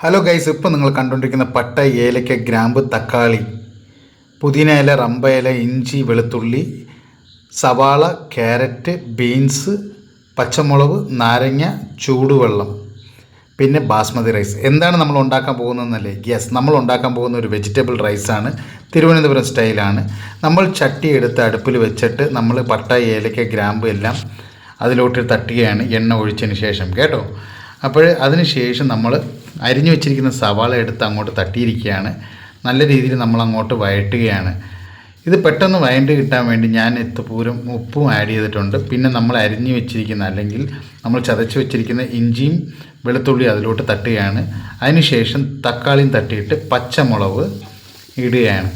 Hello guys, ഇപ്പോൾ നിങ്ങൾ കണ്ടുകൊണ്ടിരിക്കുന്ന പട്ട, ഏലക്ക, ഗ്രാമ്പ്, തക്കാളി, പുതിന ഇല, റമ്പ ഇല, ഇഞ്ചി, വെളുത്തുള്ളി, സവാള, ക്യാരറ്റ്, ബീൻസ്, പച്ചമുളക്, നാരങ്ങ, ചൂടുവെള്ളം, പിന്നെ ബാസ്മതി റൈസ്. എന്താണ് നമ്മൾ ഉണ്ടാക്കാൻ പോകുന്നതെന്നല്ലേ? യെസ്, നമ്മൾ ഉണ്ടാക്കാൻ പോകുന്ന ഒരു വെജിറ്റബിൾ റൈസാണ്. തിരുവനന്തപുരം സ്റ്റൈലാണ്. നമ്മൾ ചട്ടി എടുത്ത് അടുപ്പിൽ വെച്ചിട്ട് നമ്മൾ പട്ട, ഏലക്ക, ഗ്രാമ്പ് എല്ലാം അതിലോട്ട് തട്ടുകയാണ്, എണ്ണ ഒഴിച്ചതിന് ശേഷം കേട്ടോ. അപ്പോൾ അതിന് ശേഷം നമ്മൾ അരിഞ്ഞു വെച്ചിരിക്കുന്ന സവാള എടുത്ത് അങ്ങോട്ട് തട്ടിയിരിക്കുകയാണ്. നല്ല രീതിയിൽ നമ്മൾ അങ്ങോട്ട് വഴറ്റുകയാണ്. ഇത് പെട്ടെന്ന് വഴണ്ട് കിട്ടാൻ വേണ്ടി ഞാൻ പൂരം ഉപ്പും ആഡ് ചെയ്തിട്ടുണ്ട്. പിന്നെ നമ്മൾ അരിഞ്ഞു വെച്ചിരിക്കുന്ന അല്ലെങ്കിൽ നമ്മൾ ചതച്ച് വെച്ചിരിക്കുന്ന ഇഞ്ചിയും വെളുത്തുള്ളി അതിലോട്ട് തട്ടുകയാണ്. അതിനുശേഷം തക്കാളിയും തട്ടിയിട്ട് പച്ചമുളക് ഇടുകയാണ്.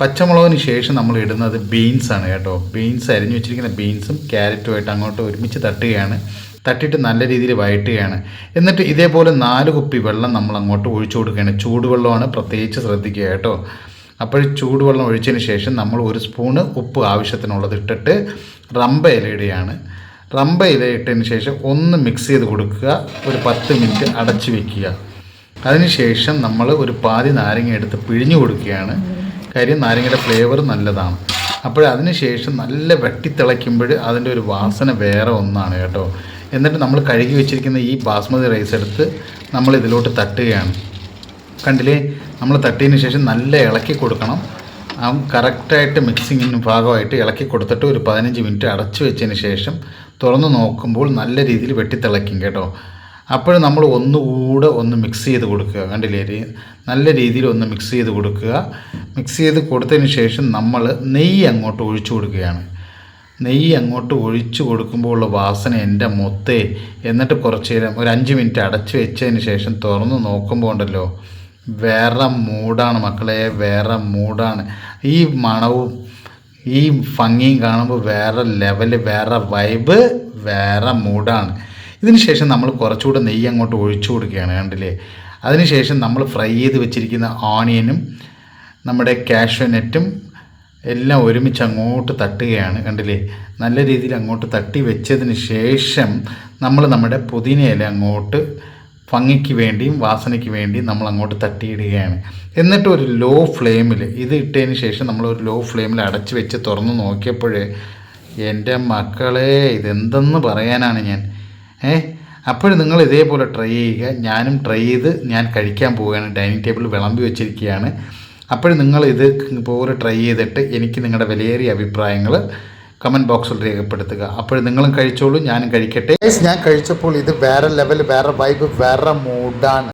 പച്ചമുളകിന് ശേഷം നമ്മൾ ഇടുന്നത് ബീൻസാണ് കേട്ടോ. ബീൻസ് അരിഞ്ഞു വെച്ചിരിക്കുന്ന ബീൻസും ക്യാരറ്റുമായിട്ട് അങ്ങോട്ട് ഒരുമിച്ച് തട്ടുകയാണ്. തട്ടിയിട്ട് നല്ല രീതിയിൽ വഴറ്റുകയാണ്. എന്നിട്ട് ഇതേപോലെ 4 കുപ്പി വെള്ളം നമ്മൾ അങ്ങോട്ട് ഒഴിച്ചു കൊടുക്കുകയാണ്. ചൂടുവെള്ളമാണ്, പ്രത്യേകിച്ച് ശ്രദ്ധിക്കുക കേട്ടോ. അപ്പോൾ ചൂടുവെള്ളം ഒഴിച്ചതിന് ശേഷം നമ്മൾ 1 സ്പൂണ് ഉപ്പ് ആവശ്യത്തിനുള്ളത് ഇട്ടിട്ട് റമ്പ ഇല ഇടുകയാണ്. റമ്പ ഇല ഇട്ടതിന് ശേഷം ഒന്ന് മിക്സ് ചെയ്ത് കൊടുക്കുക. ഒരു 10 മിനിറ്റ് അടച്ചു വയ്ക്കുക. അതിനുശേഷം നമ്മൾ ഒരു പാതി നാരങ്ങ എടുത്ത് പിഴിഞ്ഞു കൊടുക്കുകയാണ്. കാര്യം നാരങ്ങയുടെ ഫ്ലേവർ നല്ലതാണ്. അപ്പോൾ അതിന് ശേഷം നല്ല വെട്ടിത്തിളയ്ക്കുമ്പോൾ അതിൻ്റെ ഒരു വാസന വേറെ ഒന്നാണ് കേട്ടോ. എന്നിട്ട് നമ്മൾ കഴുകി വെച്ചിരിക്കുന്ന ഈ ബാസ്മതി റൈസ് എടുത്ത് നമ്മൾ ഇതിലോട്ട് തട്ടുകയാണ്. കണ്ടില്ലേ, നമ്മൾ തട്ടിയതിന് ശേഷം നല്ല ഇളക്കി കൊടുക്കണം. കറക്റ്റായിട്ട് മിക്സിങ്ങിന് ഭാഗമായിട്ട് ഇളക്കി കൊടുത്തിട്ട് ഒരു 15 മിനിറ്റ് അടച്ചു വെച്ചതിന് ശേഷം തുറന്ന് നോക്കുമ്പോൾ നല്ല രീതിയിൽ വെട്ടിത്തിളയ്ക്കും കേട്ടോ. അപ്പോൾ നമ്മൾ ഒന്നുകൂടെ ഒന്ന് മിക്സ് ചെയ്ത് കൊടുക്കുക. കണ്ടില്ലേ, നല്ല രീതിയിൽ ഒന്ന് മിക്സ് ചെയ്ത് കൊടുക്കുക. മിക്സ് ചെയ്ത് കൊടുത്തതിന് ശേഷം നമ്മൾ നെയ്യ് അങ്ങോട്ട് ഒഴിച്ചു കൊടുക്കുകയാണ്. നെയ്യ് അങ്ങോട്ട് ഒഴിച്ചു കൊടുക്കുമ്പോൾ ഉള്ള വാസന എൻ്റെ മൊത്തേ. എന്നിട്ട് കുറച്ച് നേരം ഒരു 5 മിനിറ്റ് അടച്ചു വെച്ചതിന് ശേഷം തുറന്ന് നോക്കുമ്പോൾ ഉണ്ടല്ലോ, വേറെ മൂടാണ് മക്കളെ, വേറെ മൂടാണ്. ഈ മണവും ഈ ഭംഗിയും കാണുമ്പോൾ വേറെ ലെവല്, വേറെ വൈബ്, വേറെ മൂടാണ്. ഇതിന് ശേഷം നമ്മൾ കുറച്ചുകൂടെ നെയ്യ് അങ്ങോട്ട് ഒഴിച്ചു കൊടുക്കുകയാണ്. കണ്ടില്ലേ, അതിനുശേഷം നമ്മൾ ഫ്രൈ ചെയ്ത് വെച്ചിരിക്കുന്ന ഓണിയനും നമ്മുടെ കാഷ്യൂനട്ടും എല്ലാം ഒരുമിച്ച് അങ്ങോട്ട് തട്ടുകയാണ്. കണ്ടില്ലേ, നല്ല രീതിയിൽ അങ്ങോട്ട് തട്ടി വെച്ചതിന് ശേഷം നമ്മൾ നമ്മുടെ പുതിന ഇല അങ്ങോട്ട് ഭംഗിക്ക് വേണ്ടിയും വാസനയ്ക്ക് വേണ്ടിയും നമ്മൾ അങ്ങോട്ട് തട്ടിയിടുകയാണ്. എന്നിട്ട് ഒരു ലോ ഫ്ലെയിമിൽ ഇത് ഇട്ടതിന് ശേഷം നമ്മൾ ഒരു ലോ ഫ്ലെയിമിൽ അടച്ച് വെച്ച് തുറന്ന് നോക്കിയപ്പോഴേ എൻ്റെ മക്കളെ, ഇതെന്തെന്ന് പറയാനാണ് ഞാൻ. അപ്പോൾ നിങ്ങൾ ഇതേപോലെ ട്രൈ ചെയ്യുക. ഞാനും ട്രൈ ചെയ്ത് ഞാൻ കഴിക്കാൻ പോവുകയാണ്. ഡൈനിങ് ടേബിൾ വിളമ്പി വെച്ചിരിക്കുകയാണ്. അപ്പോൾ നിങ്ങൾ ഇത് പോലെ ട്രൈ ചെയ്തിട്ട് എനിക്ക് നിങ്ങളുടെ വിലയേറിയ അഭിപ്രായങ്ങൾ കമൻറ്റ് ബോക്സിൽ രേഖപ്പെടുത്തുക. അപ്പോൾ നിങ്ങളും കഴിച്ചോളൂ, ഞാനും കഴിക്കട്ടെ. ഞാൻ കഴിച്ചപ്പോൾ ഇത് വേറെ ലെവൽ, വേറെ വൈബ്, വേറെ മൂഡാണ്.